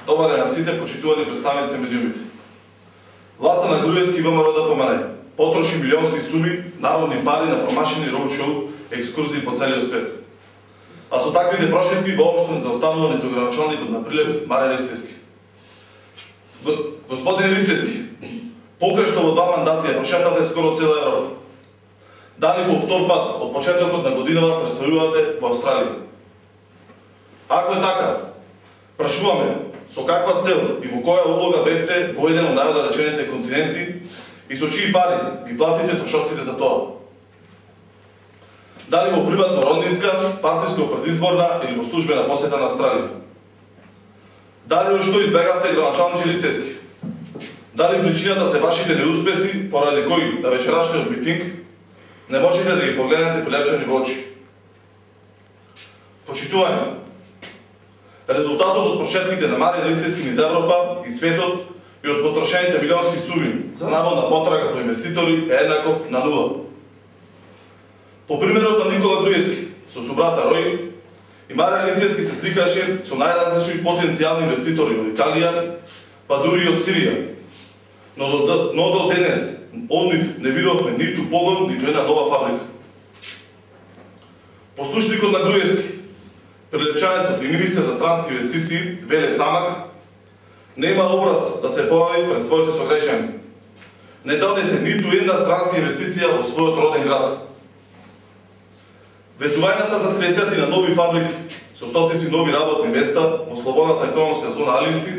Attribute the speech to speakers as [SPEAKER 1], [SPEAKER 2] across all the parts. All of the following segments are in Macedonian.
[SPEAKER 1] Добар е на сите почитувани представници медиумите. Власта на Груевски ВМРО ДПМН потроши милионски суми, народни пари на промашени роуд-шоу екскурзии по целиот свет. А со таквите прошетки воопшто не заостанува ниту градоначалникот на Прилеп Маријан Ристевски. Господин Ристевски, покрај што во 2 мандати ја прошетате скоро цела Европа, дали по втор пат од почетокот на годинава престојувате во Австралија? Ако е така, прашуваме со каква цел и во која улога бевте во еден од најоддалечените континенти и со чии пари ги платите трошоците за тоа? Дали во приватно роднинска, партиска предизборна или во службена посета на Австралија? Дали што избегавте градоначалниче Ристевски? Дали причината се вашите неуспеси, поради кои на вечерашниот митинг не можете да ги погледнете прилепчани во очи? Почитување, резултатот од прошетките на Маријан Ристевски низ Европа и светот и од потрошените милионски суми за наводна потрага по инвеститори е еднаков на нула. По примерот на Никола Груевски со собрата Рој, и Маријан Ристевски се сликаше со најразлични потенцијални инвеститори од Италија, па дури и од Сирија. Но до денес од нив не видовме ниту погон, ниту една нова фабрика. Послушникот на Груевски, прилепчанецот и министер за странски инвестиции Веле Самак, нема образ да се појави пред своите сограѓани. Не донесе ниту една странска инвестиција во својот роден град. Ветувањата за 30 на нови фабрики со стотици нови работни места во слободната економска зона Алинци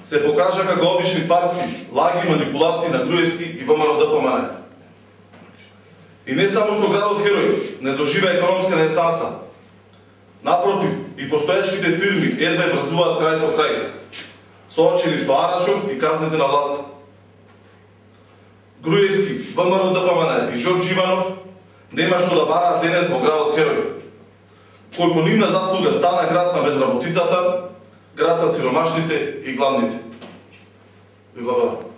[SPEAKER 1] се покажа како обични фарси, лаги и манипулации на Груевски и ВМРО ДПМН. И не само што градот Херој не доживе економска ренесанса, напротив, и постоечките фирми едва врзуваат крај со крај, соочени со арачот и казните на власта. Груевски, ВМРО ДПМН и Џорџ Иванов нема што да бараат денес во градот Херој, кој по нивна заслуга стана град на безработицата, град на сиромашните и гладните. Ви благодарам.